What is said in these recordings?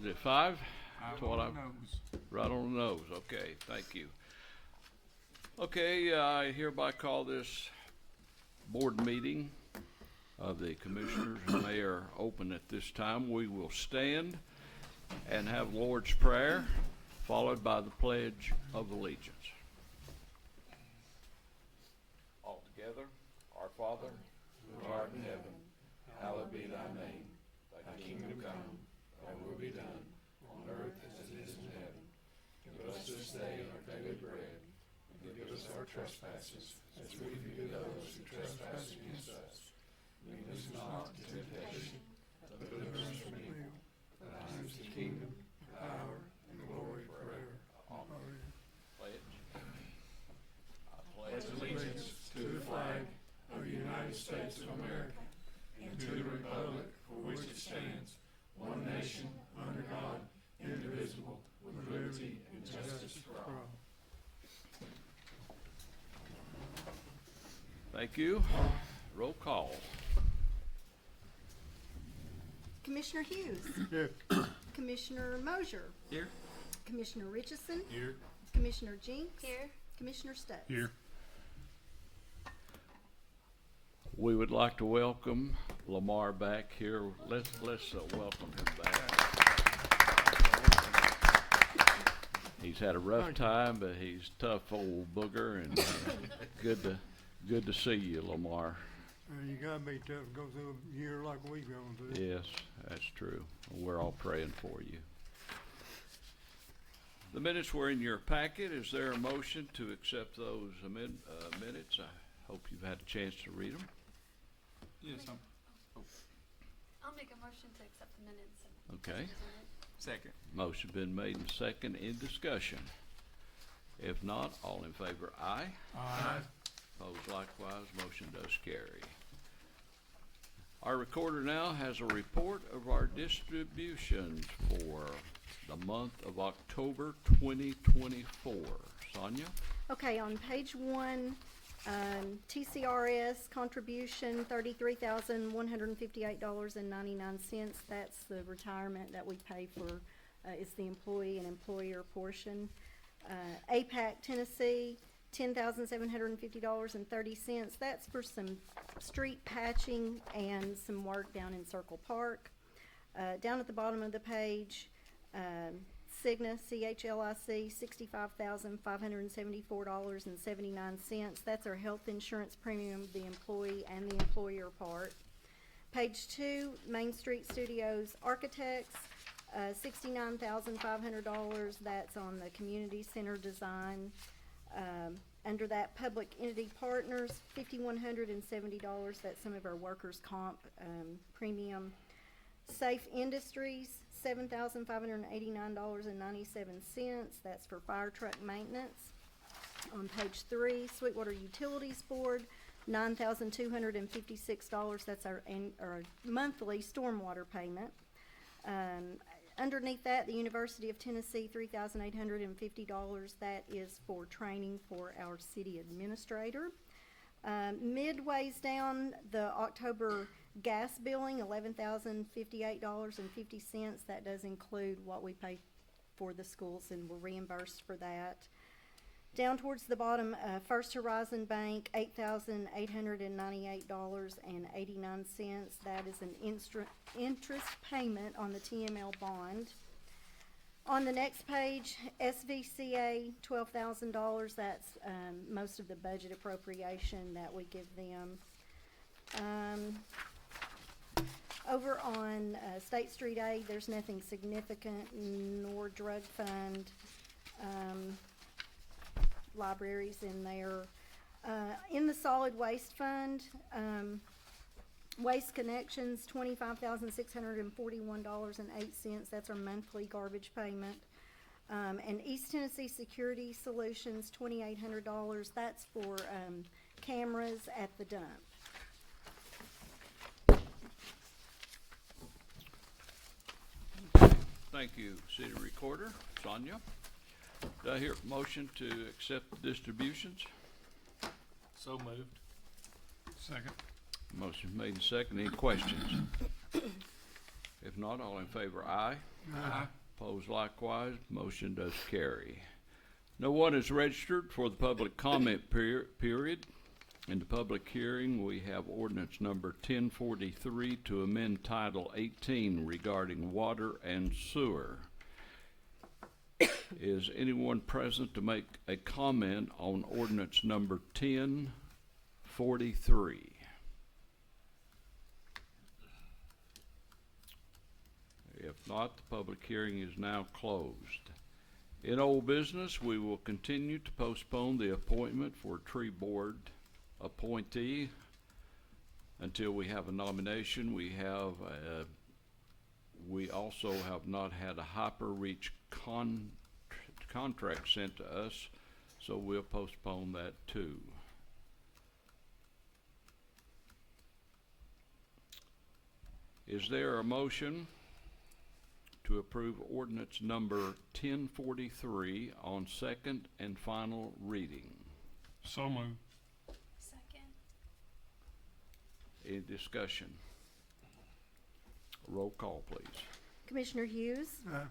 Is it 5? Right That's what on the nose. Right on the nose. Okay, thank you. Okay, I hereby call this board meeting of the Commissioners and Mayor open at this time. We will stand and have Lord's Prayer, followed by the Pledge of Allegiance. All together, our Father, who art in heaven, hallowed be thy name. Thy kingdom come, thy will be done, on earth as it is in heaven. Give us this day our daily bread, and forgive us our trespasses, as we forgive those who trespass against us. Lead us not into temptation, but deliver us from evil. For thine is the kingdom, power, and glory forever. Amen. Pledge. I pledge allegiance to the flag of the United States of America and to the republic for which it stands, one nation, under God, indivisible, with liberty and justice for all. Thank you. Roll call. Commissioner Hughes. Here. Commissioner Mosier. Here. Commissioner Richardson. Here. Commissioner Jinks. Here. Commissioner Stokes. Here. We would like to welcome Lamar back here. Let's welcome him back. He's had a rough time, but he's a tough old booger, and good to see you, Lamar. You gotta be tough to go through a year like we've gone through. Yes, that's true. We're all praying for you. The minutes were in your packet. Is there a motion to accept those minutes? I hope you've had a chance to read them. Yes, I'll make a motion to accept the minutes. Okay. second. Motion been made and second. In discussion. If not, all in favor, aye. Aye. Opposed likewise, motion does carry. Our recorder now has a report of our distributions for the month of October 2024. Sonia? Okay, on page 1, TCRS contribution $33,158.99. That's the retirement that we pay for. It's the employee and employer portion. APAC Tennessee, $10,750.30. That's for some street patching and some work down in Circle Park. Down at the bottom of the page, Cigna, CHLIC, $65,574.79. That's our health insurance premium, the employee and the employer part. Page 2, Main Street Studios Architects, $69,500. That's on the community center design. Under that, Public Entity Partners, $5,170. That's some of our workers' comp premium. Safe Industries, $7,589.97. That's for fire truck maintenance. On page 3, Sweetwater Utilities Board, $9,256. That's our monthly stormwater payment. Underneath that, the University of Tennessee, $3,850. That is for training for our city administrator. Midways down, the October gas billing, $11,058.50. That does include what we pay for the schools, and we're reimbursed for that. Down towards the bottom, First Horizon Bank, $8,898.89. That is an interest payment on the TML bond. On the next page, SVCA, $12,000. That's most of the budget appropriation that we give them. Over on State Street Aid, there's nothing significant, nor drug fund. Libraries in there. In the solid waste fund, Waste Connections, $25,641.08. That's our monthly garbage payment. And East Tennessee Security Solutions, $2,800. That's for cameras at the dump. Thank you, City Recorder. Sonia? Do I hear a motion to accept the distributions? So moved. Second. Motion made and second. Any questions? If not, all in favor, aye. Aye. Opposed likewise, motion does carry. No one is registered for the public comment period. In the public hearing, we have ordinance number 1043 to amend Title 18 regarding water and sewer. Is anyone present to make a comment on ordinance number 1043? If not, the public hearing is now closed. In old business, we will continue to postpone the appointment for tree board appointee until we have a nomination. We also have not had a Hyper Reach contract sent to us, so we'll postpone that too. Is there a motion to approve ordinance number 1043 on second and final reading? So moved. Second. Any discussion? Roll call, please. Commissioner Hughes, Aye.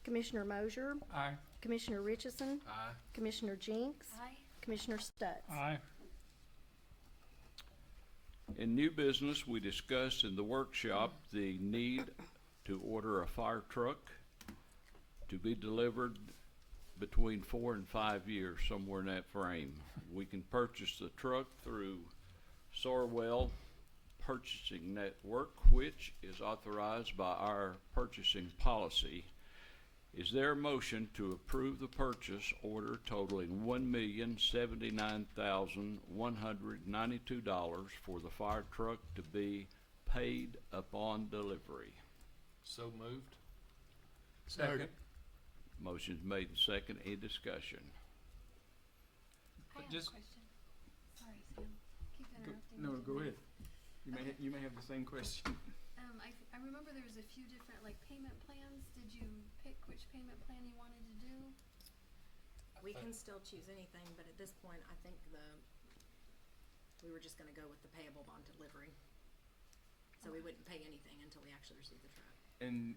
Commissioner Mosier, Aye. Commissioner Richardson, Aye. Commissioner Jinks, Aye. Commissioner Stutz. Aye. In new business, we discussed in the workshop the need to order a fire truck to be delivered between 4 and 5 years, somewhere in that frame. We can purchase the truck through Sorwell Purchasing Network, which is authorized by our purchasing policy. Is there a motion to approve the purchase order totaling $1,079,192 for the fire truck to be paid upon delivery? So moved. Second. Motion's made and second. Any discussion? I have Just- a question. Sorry, Sam. Keep interrupting. No, me. go ahead. You may have the same question. I remember there was a few different like payment plans. Did you pick which payment plan you wanted to do? We can still choose anything, but at this point, I think we were just gonna go with the payable bond delivery. So we wouldn't pay anything until we actually received the truck. And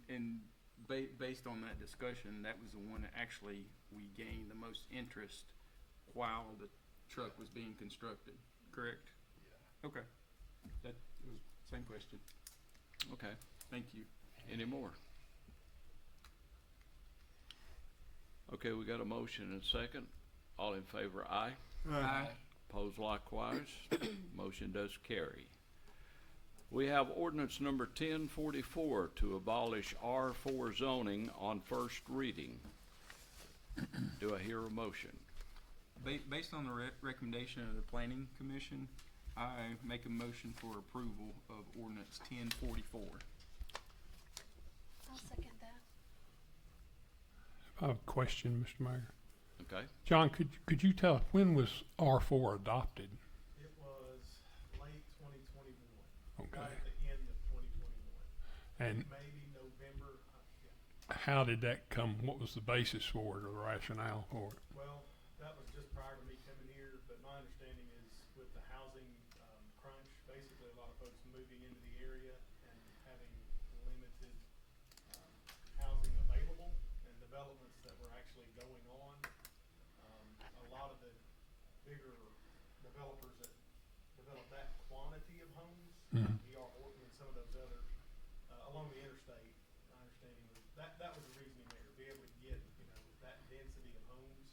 based on that discussion, that was the one that actually we gained the most interest while the truck was being constructed, correct? Yeah. Okay. That was same question. Okay. Thank you. Any more? Okay, we got a motion and a second. All in favor, aye. Aye. Opposed likewise. Motion does carry. We have ordinance number 1044 to abolish R4 zoning on first reading. Do I hear a motion? Based on the recommendation of the Planning Commission, I make a motion for approval of ordinance 1044. I'll second that. I have a question, Mr. Mayor. Okay. John, could you tell, when was R4 adopted? It was late 2021. Okay. Right at the end of 2021. And Maybe November. Yeah. how did that come, what was the basis for it or the rationale for it? Well, that was just prior to me coming here, but my understanding is with the housing crunch, basically a lot of folks moving into the area and having limited housing available and developments that were actually going on. A lot of the bigger developers that develop that quantity of homes, Mhm. D.R. Horton and some of those others, along the interstate, my understanding was that was the reasoning there, to be able to get, that density of homes.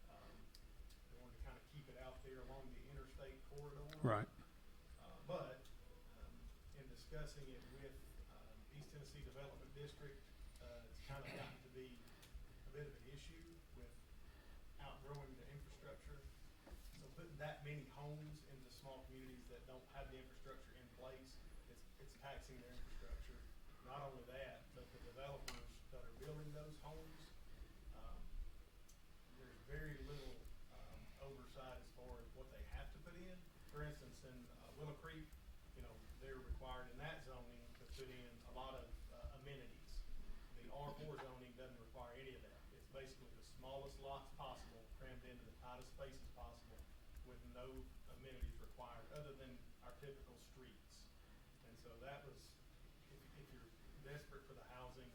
They wanted to kind of keep it out there along the interstate corridor. Right. But in discussing it with East Tennessee Development District, it's kind of gotten to be a bit of an issue with outgrowing the infrastructure. So putting that many homes into small communities that don't have the infrastructure in place, it's taxing their infrastructure. Not only that, but the developers that are building those homes, there's very little oversight as far as what they have to put in. For instance, in Willow Creek, they're required in that zoning to put in a lot of amenities. The R4 zoning doesn't require any of that. It's basically the smallest lots possible, crammed into the tightest spaces possible, with no amenities required other than our typical streets. And so that was, if you're desperate for the housing,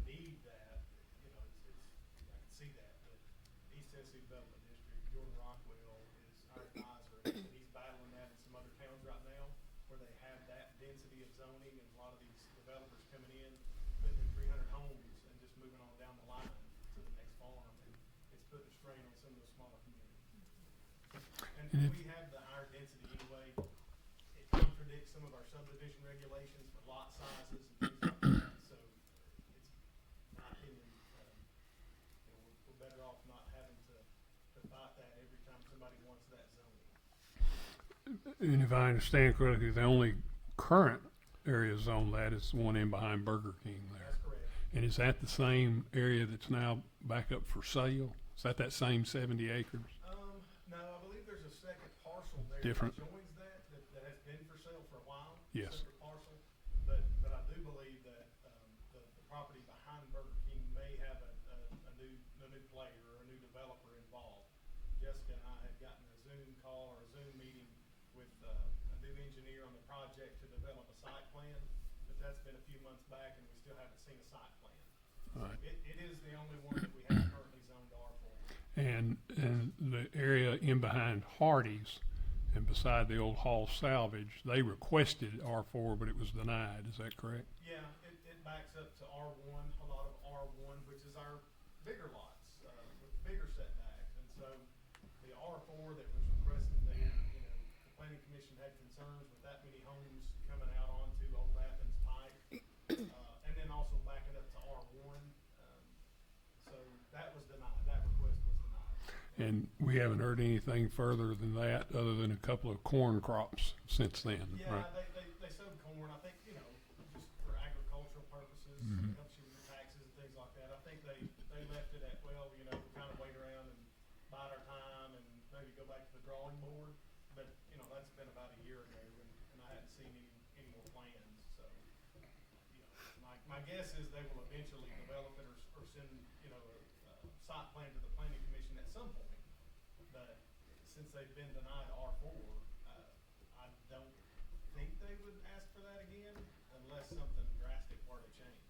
need that, you know, I can see that, but East Tennessee Development District, Jordan Rockwell is our advisor, and he's battling that in some other towns right now, where they have that density of zoning, and a lot of these developers coming in, putting in 300 homes, and just moving on down the line to the next farm, and it's putting a strain on some of those smaller communities. And we have the higher density anyway. It contradicts some of our subdivision regulations for lot sizes and things like that. So it's, in my opinion, you know, we're better off not having to fight that every time somebody wants that zoning. And if I understand correctly, the only current area zone that is the one in behind Burger King there. That's correct. And is that the same area that's now back up for sale? Is that same 70 acres? No, I believe there's a second parcel there Different. that joins that has been for sale for a while. Yes. Separate parcel, but I do believe that the property behind Burger King may have a new player or a new developer involved. Jessica and I had gotten a Zoom call or a Zoom meeting with a new engineer on the project to develop a site plan, but that's been a few months back and we still haven't seen a site plan. All right. It is the only one that we have currently zoned R4. And the area in behind Hardee's and beside the old Hall Salvage, they requested R4, but it was denied. Is that correct? Yeah, it backs up to R1, a lot of R1, which is our bigger lots, with bigger setbacks. And so the R4 that was requested there, you know, the planning commission had concerns with that many homes coming out onto Old Athens Pike, and then also backing up to R1. So that was denied, that request was denied. And we haven't heard anything further than that, other than a couple of corn crops since then, Yeah, right? they sowed corn, I think, you know, just for agricultural purposes, Mhm. it helps you with your taxes and things like that. I think they left it at, well, you know, kind of wait around and bide our time and maybe go back to the drawing board. But, you know, that's been about a year ago and I hadn't seen any more plans, so, you know, my guess is they will eventually develop it or send, you know, a site plan to the planning commission at some point. But since they've been denied R4, I don't think they would ask for that again unless something drastic were to change.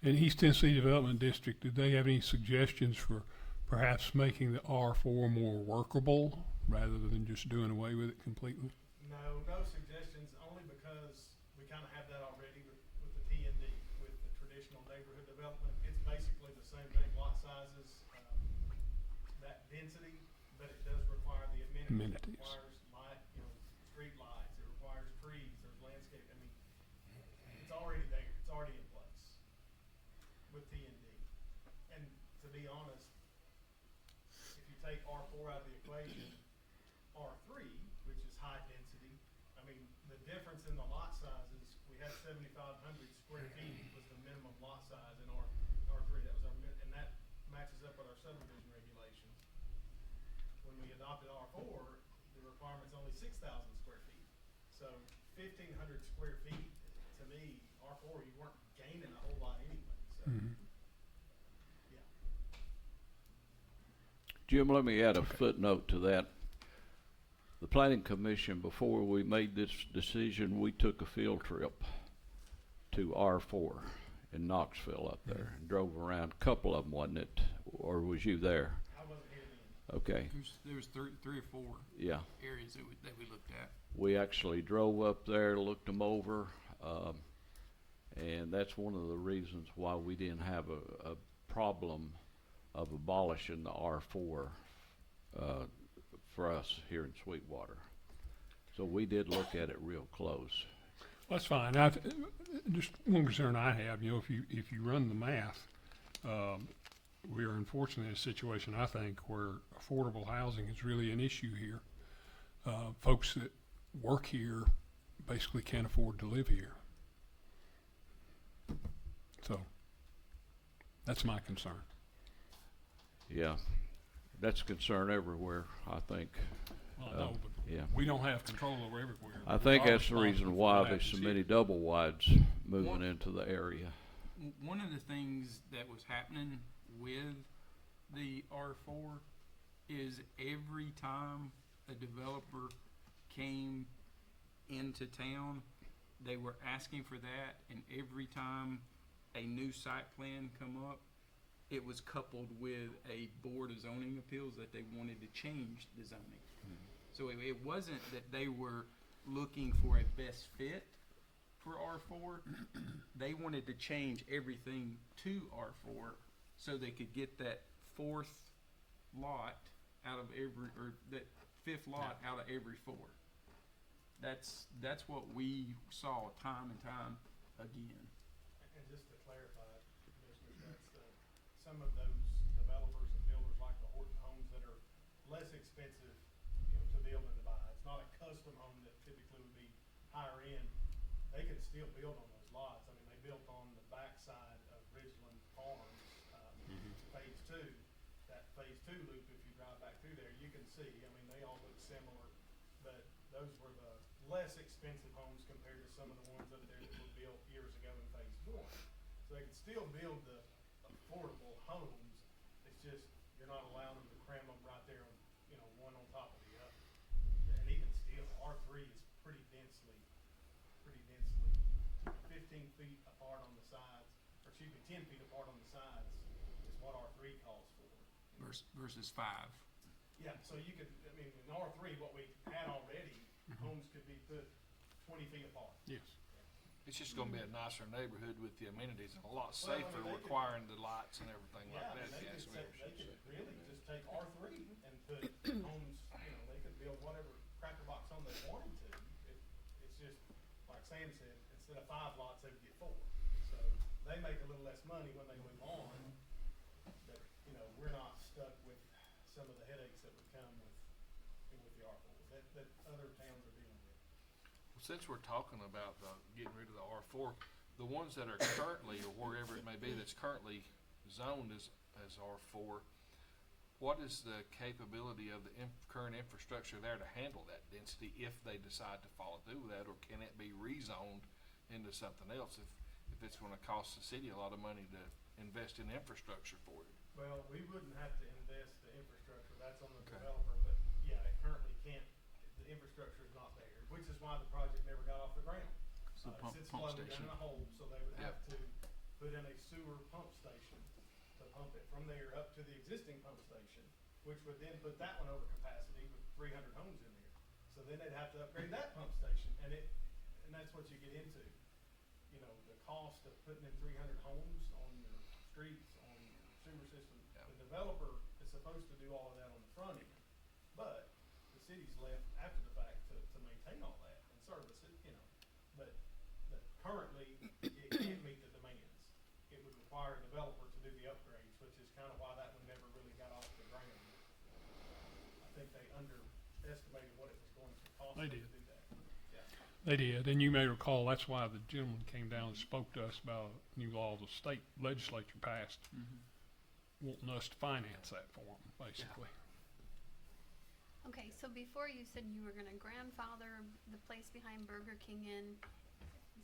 In East Tennessee Development District, did they have any suggestions for perhaps making the R4 more workable rather than just doing away with it completely? No suggestions, only because we kind of have that already with the TND, with the traditional neighborhood development. It's basically the same thing, lot sizes, that density, but it does require the amenities. It requires light, you know, street lights, it requires trees, there's landscape. I mean, it's already there, it's already in place with TND. And to be honest, if you take R4 out of the equation, R3, which is high density, I mean, the difference in the lot sizes, we had 7,500 square feet was the minimum lot size in R3. That was and that matches up with our subdivision regulations. When we adopted R4, the requirement's only 6,000 square feet. So 1,500 square feet, to me, R4, you weren't gaining a whole lot anyway. So, yeah. Jim, let me add a footnote to that. The planning commission, before we made this decision, we took a field trip to R4 in Knoxville up there and drove around. A couple of them, wasn't it? Or was you there? I wasn't here then. Okay, There was three or four yeah. areas that we looked at. We actually drove up there, looked them over, and that's one of the reasons why we didn't have a problem of abolishing the R4 for us here in Sweetwater. So we did look at it real close. That's fine. Just one concern I have, you know, if you run the math, we are unfortunately in a situation, I think, where affordable housing is really an issue here. Folks that work here basically can't afford to live here. So that's my concern. Yeah, that's a concern everywhere, I think. Well, no, but Yeah. we don't have control over everywhere. I think We are that's the reason responsible for why what there's so happens many here. double wides moving into the area. One of the things that was happening with the R4 is every time a developer came into town, they were asking for that, and every time a new site plan come up, it was coupled with a board of zoning appeals that they wanted to change the zoning. So it wasn't that they were looking for a best fit for R4. They wanted to change everything to R4 so they could get that fourth lot out of every, or that fifth lot out of every four. That's what we saw time and time again. And just to clarify, Commissioner, that's some of those developers and builders like the Horton homes that are less expensive, to build and to buy. It's not a custom home that typically would be higher end. They can still build on those lots. I mean, they built on the backside of Ridgeland Farms, phase two. That phase two loop, if you drive back through there, you can see, I mean, they all look similar, but those were the less expensive homes compared to some of the ones up there that were built years ago in phase one. So they can still build the affordable homes. It's just, you're not allowing them to cram them right there on, one on top of the other. And even still, R3 is pretty densely, 15 feet apart on the sides, or excuse me, 10 feet apart on the sides is what R3 calls for. Versus 5. Yeah, so you could, I mean, in R3, what we had already, homes could be put 20 feet apart. Yes. It's just gonna be a nicer neighborhood with the amenities and a lot Well, I mean, safer they could- requiring the lights and everything Yeah, like I mean, that. they Yes, could we say, they should could really just take R3 and put homes, they could build whatever cracker box home they wanted to. It's just, like Sam said, instead of 5 lots, they would get 4. So they make a little less money when they move on, but, we're not stuck with some of the headaches that would come with the R4 that other towns are dealing with. Well, since we're talking about getting rid of the R4, the ones that are currently, or wherever it may be, that's currently zoned as R4, what is the capability of the current infrastructure there to handle that density if they decide to follow through with that, or can it be rezoned into something else if it's gonna cost the city a lot of money to invest in infrastructure for it? Well, we wouldn't have to invest the infrastructure, that's on the Okay. developer, but yeah, it currently can't, the infrastructure is not there, which is why the project never got off the ground. So It pump sits floating station. down in a hole, so they would Yep. have to put in a sewer pump station to pump it from there up to the existing pump station, which would then put that one over capacity with 300 homes in there. So then they'd have to upgrade that pump station, and that's what you get into. The cost of putting in 300 homes on your streets, on your sewer system. Yeah. The developer is supposed to do all of that on the front end, but the city's left after the fact to maintain all that and service it, But currently, it can't meet the demands. It would require a developer to do the upgrades, which is kind of why that one never really got off the ground. I think they underestimated what it was going to cost They them did. to do that. Yeah. They did, and you may recall, that's why the gentleman came down and spoke to us about a new law the state legislature passed, wanting us to finance that for them, basically. Okay, so before you said you were gonna grandfather the place behind Burger King in,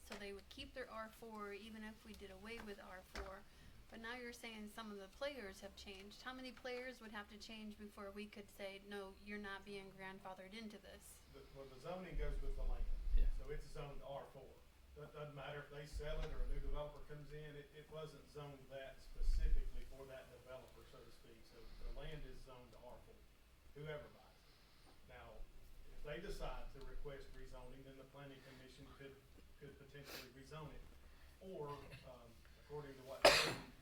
so they would keep their R4 even if we did away with R4. But now you're saying some of the players have changed. How many players would have to change before we could say, no, you're not being grandfathered into this? Well, the zoning goes with the land. Yeah. So it's zoned R4. That doesn't matter if they sell it or a new developer comes in, it wasn't zoned that specifically for that developer, so to speak. So the land is zoned R4, whoever buys it. Now, if they decide to request rezoning, then the planning commission could potentially rezone it. Or, according to what Jordan,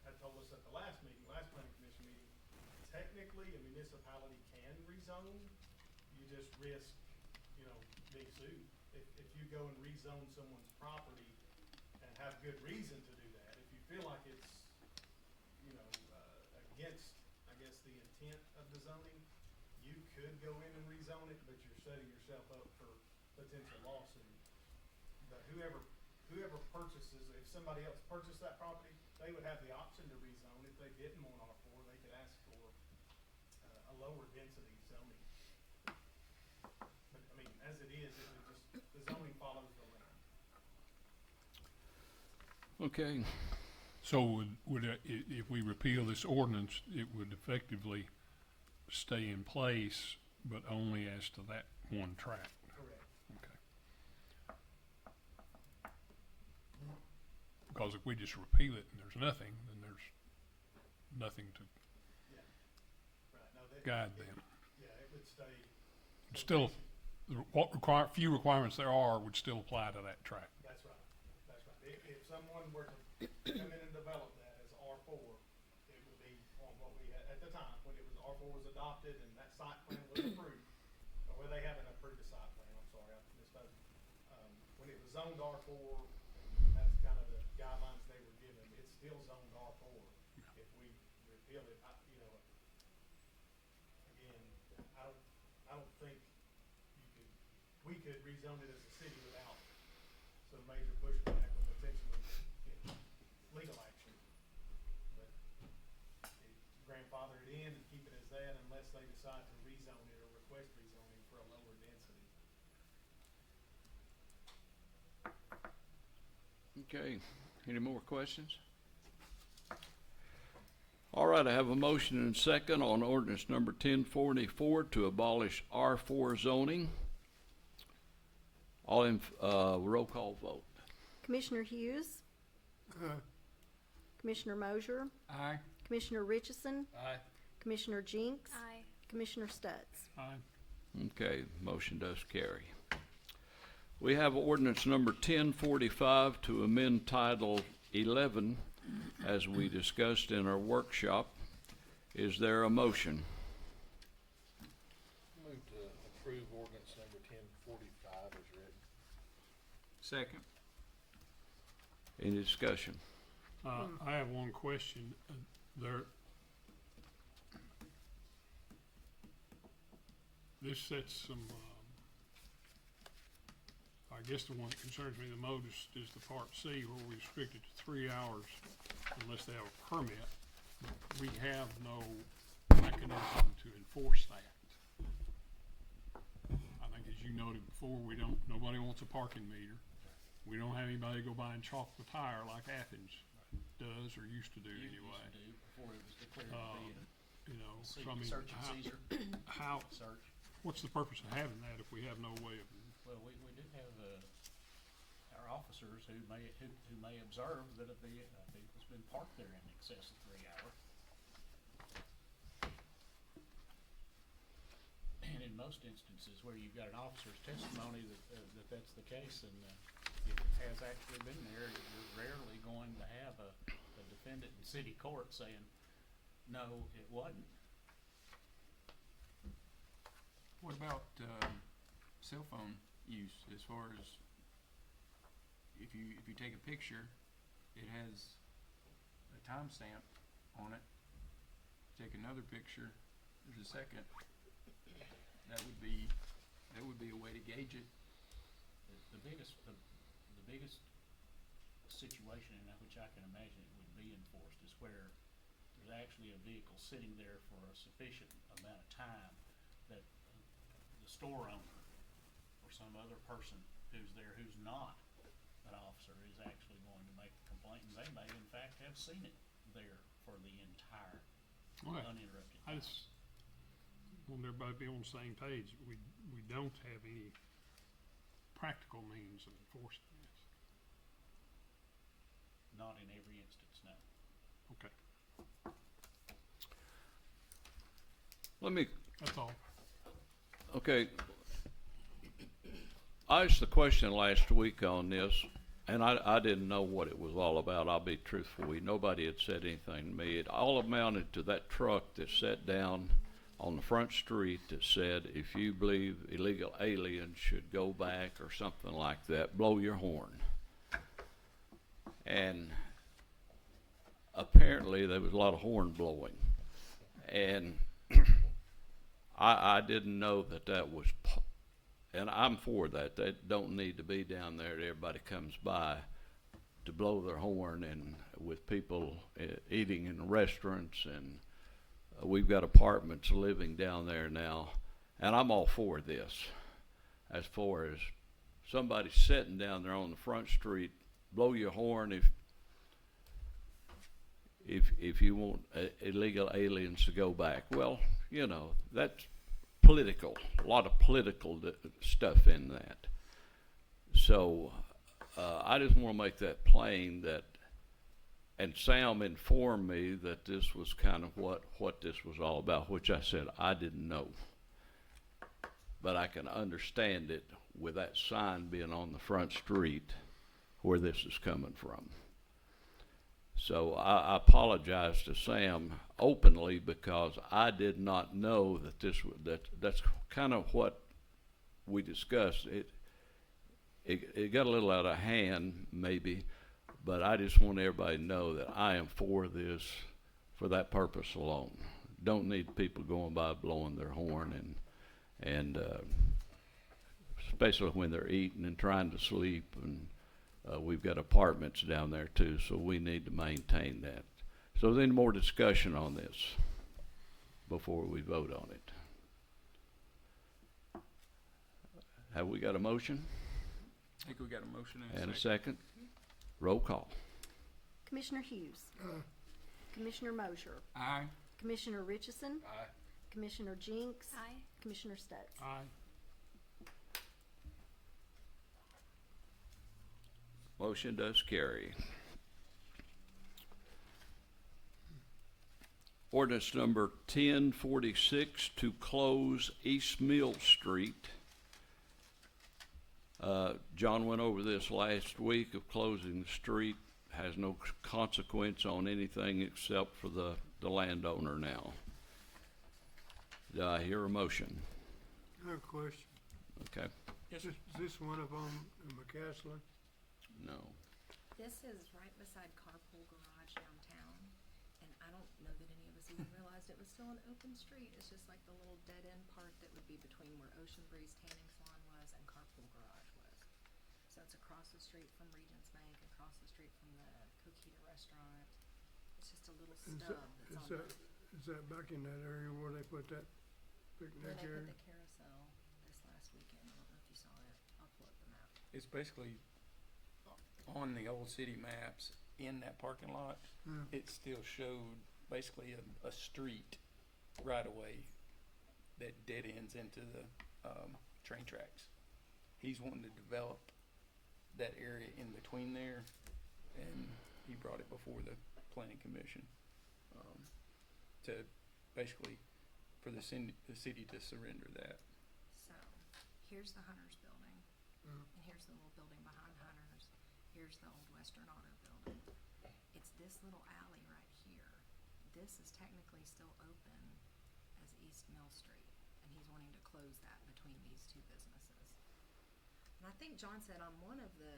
had told us at the last planning commission meeting, technically a municipality can rezone. You just risk, being sued. If you go and rezone someone's property and have good reason to do that, if you feel like it's, against, I guess, the intent of the zoning, you could go in and rezone it, but you're setting yourself up for potential lawsuit. But whoever purchases, if somebody else purchased that property, they would have the option to rezone. If they didn't want R4, they could ask for a lower density zoning. But, I mean, as it is, the zoning follows the land. Okay. So if we repeal this ordinance, it would effectively stay in place, but only as to that one tract. Correct. Okay. because if we just repeal it and there's nothing, then there's nothing to Yeah. Right, no, that. guide them. Yeah, it would stay. It's still, what few requirements there are would still apply to that tract. That's right, that's right. If someone were to come in and develop that as R4, it would be on what we had, at the time, when it was, R4 was adopted and that site plan was approved. Well, they haven't approved the site plan, I'm sorry, I misspoke. When it was zoned R4, and that's kind of the guidelines they were given, it's still zoned R4. If we repeal it, again, I don't think we could rezone it as a city without some major pushback or potentially, legal action. But grandfather it in and keep it as that unless they decide to rezone it or request rezoning for a lower density. Okay, any more questions? All right, I have a motion and second on ordinance number 1044 to abolish R4 zoning. All in, roll call vote. Commissioner Hughes, Commissioner Mosier, Aye. Commissioner Richardson, Aye. Commissioner Jinks, Aye. Commissioner Stutz. Aye. Okay, motion does carry. We have ordinance number 1045 to amend Title 11 as we discussed in our workshop. Is there a motion? Move to approve ordinance number 1045 as written. Second. Any discussion? I have one question. This sets some, I guess the one that concerns me the most is the Part C where we restrict it to 3 hours unless they have a permit. But we have no mechanism to enforce that. I think as you noted before, nobody wants a parking meter. We don't have anybody go by and chalk the tire like Athens does or used to do anyway. Before it was declared to be You know, a so I mean, search and seizure search. what's the purpose of having that if we have no way of? Well, we do have, our officers who may observe that a vehicle's been parked there in excess of 3 hours. And in most instances where you've got an officer's testimony that that's the case and if it has actually been there, you're rarely going to have a defendant in city court saying, no, it wasn't. What about cell phone use? As far as if you take a picture, it has a timestamp on it. Take another picture, there's a second. That would be a way to gauge it. The biggest situation in which I can imagine it would be enforced is where there's actually a vehicle sitting there for a sufficient amount of time that the store owner or some other person who's there who's not an officer is actually going to make the complaint, and they may in fact have seen it there for the entire uninterrupted I time. just want everybody to be on the same page. We don't have any practical means of enforcing this. Not in every instance, no. Okay, that's all. Okay. I asked the question last week on this, and I didn't know what it was all about. I'll be truthful. Nobody had said anything to me. It all amounted to that truck that sat down on the front street that said, if you believe illegal aliens should go back or something like that, blow your horn. And apparently there was a lot of horn blowing. And I didn't know that was, and I'm for that. They don't need to be down there that everybody comes by to blow their horn and with people eating in restaurants and we've got apartments living down there now, and I'm all for this. As far as somebody sitting down there on the front street, blow your horn if you want illegal aliens to go back. Well, you know, that's political, a lot of political stuff in that. So I just want to make that plain that and Sam informed me that this was kind of what this was all about, which I said I didn't know. But I can understand it with that sign being on the front street where this is coming from. So I apologize to Sam openly because I did not know that that's kind of what we discussed. It got a little out of hand maybe, but I just want everybody to know that I am for this for that purpose alone. Don't need people going by blowing their horn and especially when they're eating and trying to sleep, and we've got apartments down there too, so we need to maintain that. So is there any more discussion on this before we vote on it? Have we got a motion I think we got a motion and a second? Roll call. Commissioner Hughes. Commissioner Mosier. Aye. Commissioner Richardson. Aye. Commissioner Jinks. Aye. Commissioner Stutz. Aye. Motion does carry. Ordinance number 1046 to close East Mill Street. John went over this last week of closing the street. Has no consequence on anything except for the landowner now. Do I hear a motion? I have a question. Okay. Yes, Is this one of them in McCaslin? No. This is right beside Carpool Garage downtown, and I don't know that any of us even realized it was still an open street. It's just like the little dead-end part that would be between where Ocean Breeze Tanning Salon was and Carpool Garage was. So it's across the street from Regions Bank, across the street from the Coquita Restaurant. It's just a little stub that's on Is that back in that area where they put that where picnic they put area? the carousel this last weekend. I don't know if you saw it. I'll pull up the map. it's basically on the old city maps in that parking lot. Yeah. It still showed basically a street right away that dead ends into the train tracks. He's wanting to develop that area in between there, and he brought it before the planning commission to basically for the city to surrender that. So, here's the Hunters building, Mm. and here's the little building behind Hunters. Here's the old Western Auto building. It's this little alley right here. This is technically still open as East Mill Street, and he's wanting to close that between these two businesses. And I think John said on one of the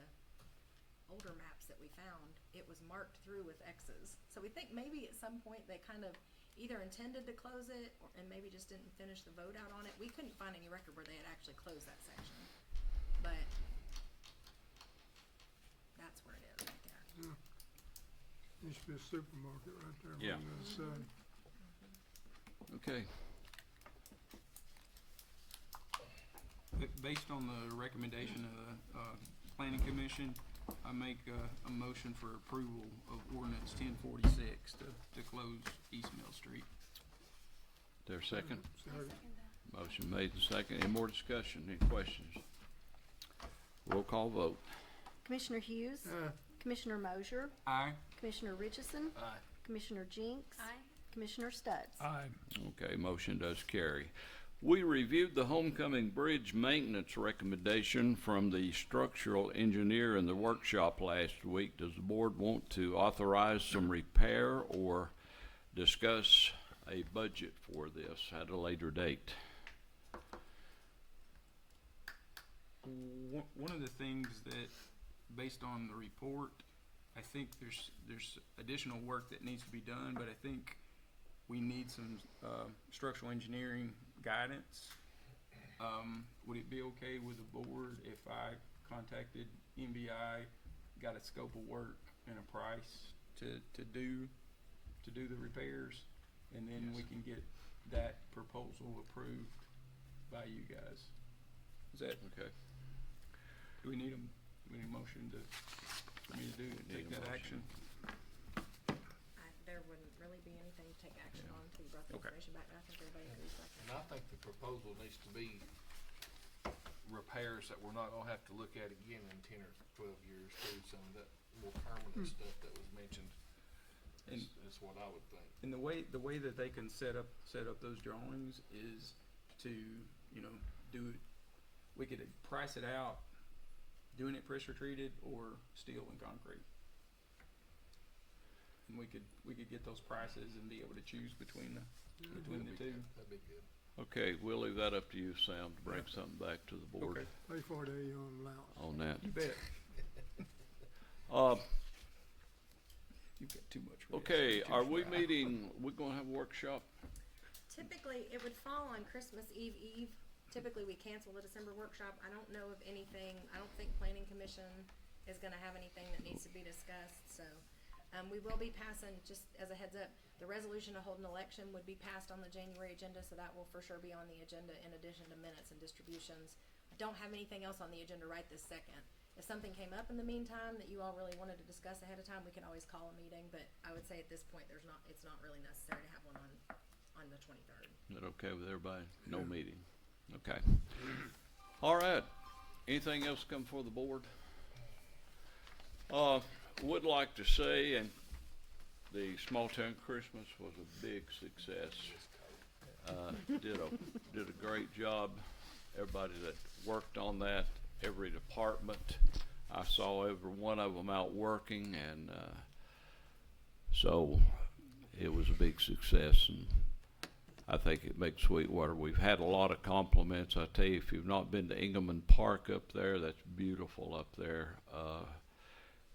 older maps that we found, it was marked through with X's. So we think maybe at some point they kind of either intended to close it and maybe just didn't finish the vote out on it. We couldn't find any record where they had actually closed that section. But that's where it is right there. Used to be a supermarket right there. Yeah. On the other side. Okay. Based on the recommendation of the planning commission, I make a motion for approval of ordinance 1046 to close East Mill Street. There a second? I Sorry. second that. Motion made and second. Any more discussion? Any questions? Roll call vote. Commissioner Hughes. Commissioner Mosier. Aye. Commissioner Richardson. Aye. Commissioner Jinks. Aye. Commissioner Stutz. Aye. Okay, motion does carry. We reviewed the Homecoming Bridge maintenance recommendation from the structural engineer in the workshop last week. Does the board want to authorize some repair or discuss a budget for this at a later date? One of the things that, based on the report, I think there's additional work that needs to be done, but I think we need some structural engineering guidance. Would it be okay with the board if I contacted MBI, got a scope of work and a price to do the repairs, and then we can get that proposal approved by you guys? Is that Okay. Do we need a motion for me to take that action? There wouldn't really be anything to take action on until you brought the Okay. information back. I think everybody agrees with And that. I think the proposal needs to be repairs that we're not gonna have to look at again in 10 or 12 years too, some of that more permanent stuff that was mentioned. what I would think. And the way that they can set up those drawings is to, you know, do it, we could price it out, doing it pressure treated or steel and concrete. And we could get those prices and be able to choose between the two. That'd be good. Okay, we'll leave that up to you, Sam, to bring something back to the board Okay. Pay for the allowance. on that. You bet. You've got too much. risk. Okay, Too are we shy. meeting, we're gonna have a workshop? Typically, it would fall on Christmas Eve. Typically, we cancel the December workshop. I don't know of anything, I don't think Planning Commission is gonna have anything that needs to be discussed, so. We will be passing, just as a heads up, the resolution to hold an election would be passed on the January agenda, so that will for sure be on the agenda in addition to minutes and distributions. I don't have anything else on the agenda right this second. If something came up in the meantime that you all really wanted to discuss ahead of time, we can always call a meeting, but I would say at this point, it's not really necessary to have one on the 23rd. Is that okay with everybody? No meeting. Okay. All right. Anything else come before the board? Would like to say, and the small town Christmas was a big success. Did a great job. Everybody that worked on that, every department. I saw every one of them out working, and so it was a big success. And I think it makes Sweetwater. We've had a lot of compliments. I tell you, if you've not been to Ingeman Park up there, that's beautiful up there.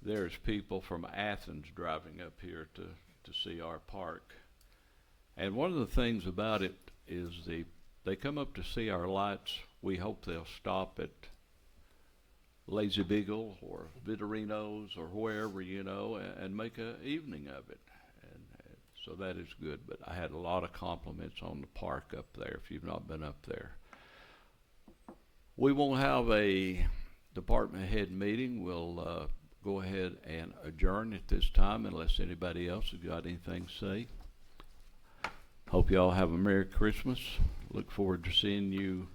There's people from Athens driving up here to see our park. And one of the things about it is they come up to see our lights. We hope they'll stop at Lazy Beagle or Vitorino's or wherever, you know, and make an evening of it. And so that is good. But I had a lot of compliments on the park up there, if you've not been up there. We won't have a department head meeting. We'll go ahead and adjourn at this time unless anybody else has got anything to say. Hope you all have a Merry Christmas. Look forward to seeing you,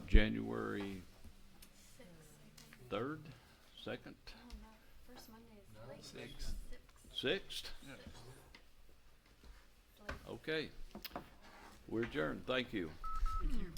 January 3rd? 2nd? Oh, no, first Monday is late. 6th. 6th? Okay. We're adjourned. Thank you. Thank you.